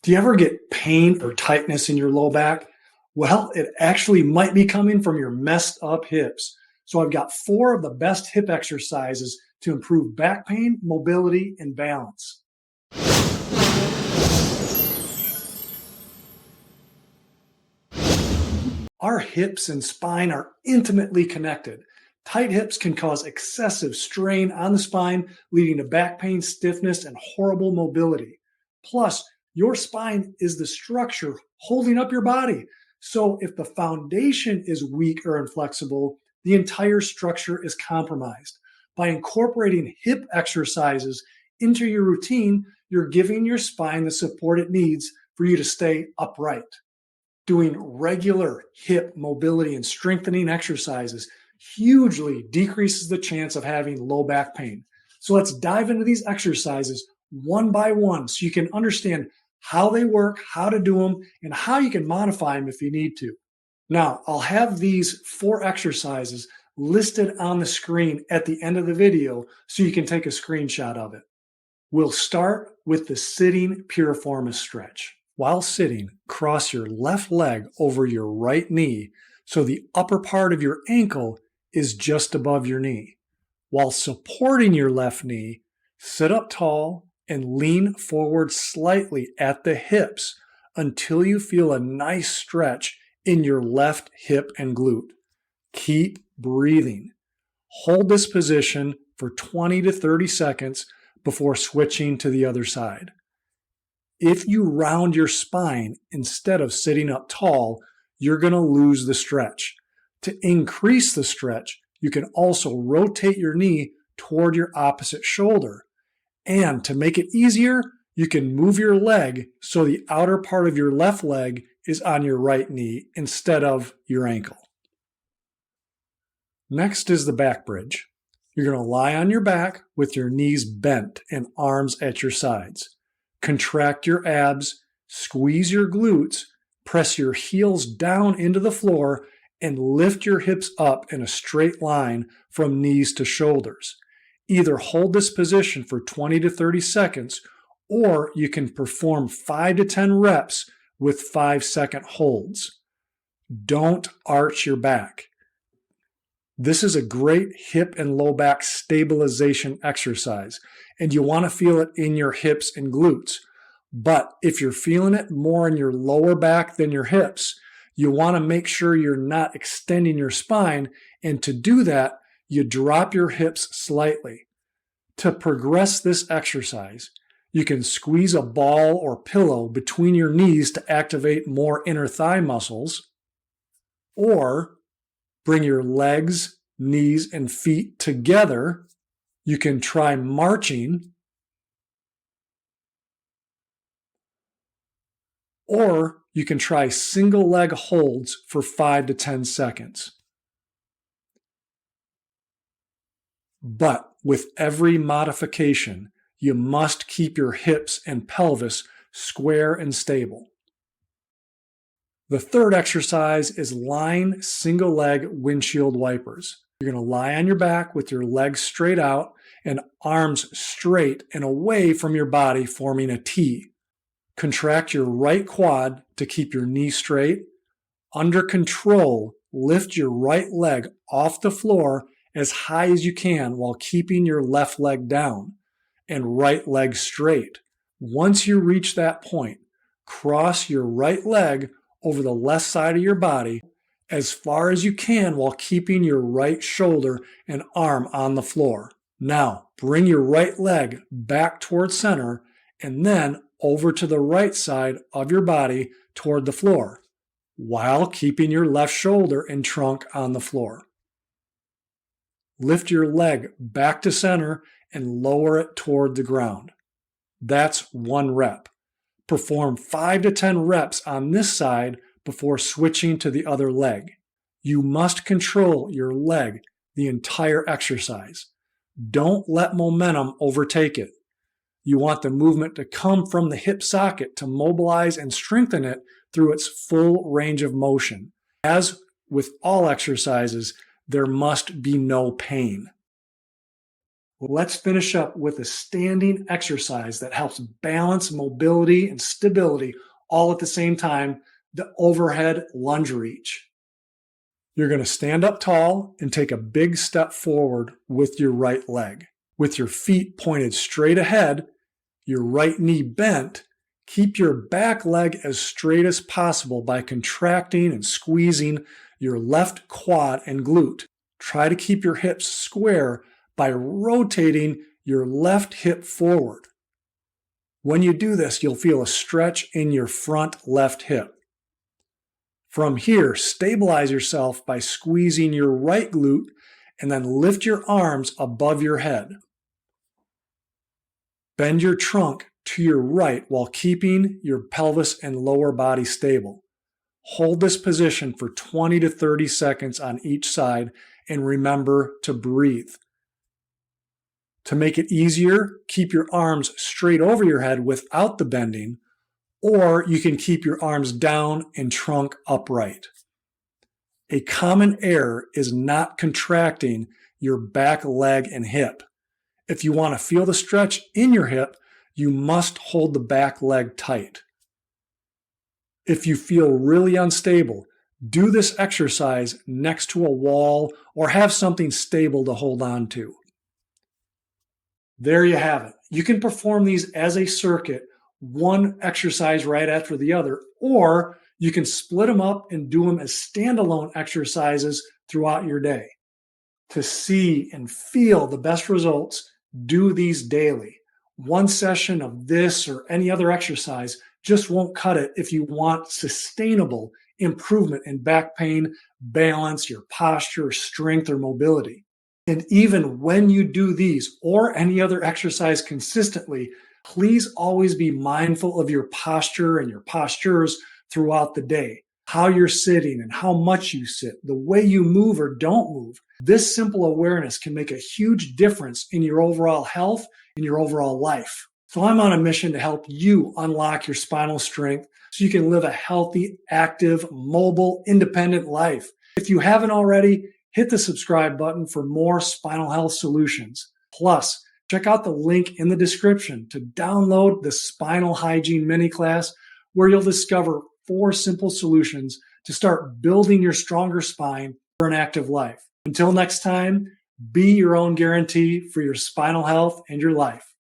Do you ever get pain or tightness in your low back? Well, it actually might be coming from your messed up hips. So I've got 4 of the best hip exercises to improve back pain, mobility, and balance. Our hips and spine are intimately connected. Tight hips can cause excessive strain on the spine, leading to back pain, stiffness, and horrible mobility. Plus, your spine is the structure holding up your body. So, if the foundation is weak or inflexible, the entire structure is compromised. By incorporating hip exercises into your routine, you're giving your spine the support it needs for you to stay upright. Doing regular hip mobility and strengthening exercises hugely decreases the chance of having low back pain. So let's dive into these exercises one by one so you can understand how they work, how to do them, and how you can modify them if you need to. Now, I'll have these 4 exercises listed on the screen at the end of the video so you can take a screenshot of it. We'll start with the Sitting Piriformis Stretch. While sitting, cross your left leg over your right knee so the upper part of your ankle is just above your knee. While supporting your left knee, sit up tall and lean forward slightly at the hips until you feel a nice stretch in your left hip and glute. Keep breathing. Hold this position for 20 to 30 seconds before switching to the other side. If you round your spine instead of sitting up tall, you're going to lose the stretch. To increase the stretch, you can also rotate your knee toward your opposite shoulder. And to make it easier, you can move your leg so the outer part of your left leg is on your right knee instead of your ankle. Next is the back bridge. You're going to lie on your back with your knees bent and arms at your sides. Contract your abs, squeeze your glutes, press your heels down into the floor, and lift your hips up in a straight line from knees to shoulders. Either hold this position for 20 to 30 seconds, or you can perform 5 to 10 reps with 5-second holds. Don't arch your back. This is a great hip and low back stabilization exercise, and you want to feel it in your hips and glutes. But if you're feeling it more in your lower back than your hips, you want to make sure you're not extending your spine, and to do that, you drop your hips slightly. To progress this exercise, you can squeeze a ball or pillow between your knees to activate more inner thigh muscles, or bring your legs, knees, and feet together. You can try marching, or you can try single leg holds for 5 to 10 seconds. But with every modification, you must keep your hips and pelvis square and stable. The third exercise is lying single leg windshield wipers. You're going to lie on your back with your legs straight out and arms straight and away from your body, forming a T. Contract your right quad to keep your knee straight. Under control, lift your right leg off the floor as high as you can while keeping your left leg down and right leg straight. Once you reach that point, cross your right leg over the left side of your body as far as you can while keeping your right shoulder and arm on the floor. Now, bring your right leg back toward center and then over to the right side of your body toward the floor, while keeping your left shoulder and trunk on the floor. Lift your leg back to center and lower it toward the ground. That's 1 rep. Perform 5 to 10 reps on this side before switching to the other leg. You must control your leg the entire exercise. Don't let momentum overtake it. You want the movement to come from the hip socket to mobilize and strengthen it through its full range of motion. As with all exercises, there must be no pain. Let's finish up with a standing exercise that helps balance mobility and stability all at the same time, the overhead lunge reach. You're going to stand up tall and take a big step forward with your right leg. With your feet pointed straight ahead, your right knee bent, keep your back leg as straight as possible by contracting and squeezing your left quad and glute. Try to keep your hips square by rotating your left hip forward. When you do this, you'll feel a stretch in your front left hip. From here, stabilize yourself by squeezing your right glute and then lift your arms above your head. Bend your trunk to your right while keeping your pelvis and lower body stable. Hold this position for 20 to 30 seconds on each side and remember to breathe. To make it easier, keep your arms straight over your head without the bending, or you can keep your arms down and trunk upright. A common error is not contracting your back leg and hip. If you want to feel the stretch in your hip, you must hold the back leg tight. If you feel really unstable, do this exercise next to a wall or have something stable to hold on to. There you have it. You can perform these as a circuit, one exercise right after the other, or you can split them up and do them as standalone exercises throughout your day. To see and feel the best results, do these daily. One session of this or any other exercise just won't cut it if you want sustainable improvement in back pain, balance, your posture, strength, or mobility. And even when you do these or any other exercise consistently, please always be mindful of your posture and your postures throughout the day, how you're sitting and how much you sit, the way you move or don't move. This simple awareness can make a huge difference in your overall health and your overall life. So I'm on a mission to help you unlock your spinal strength so you can live a healthy, active, mobile, independent life. If you haven't already, hit the subscribe button for more spinal health solutions. Plus, check out the link in the description to download the Spinal Hygiene mini class, where you'll discover 4 simple solutions to start building your stronger spine for an active life. Until next time, be your own guarantee for your spinal health and your life.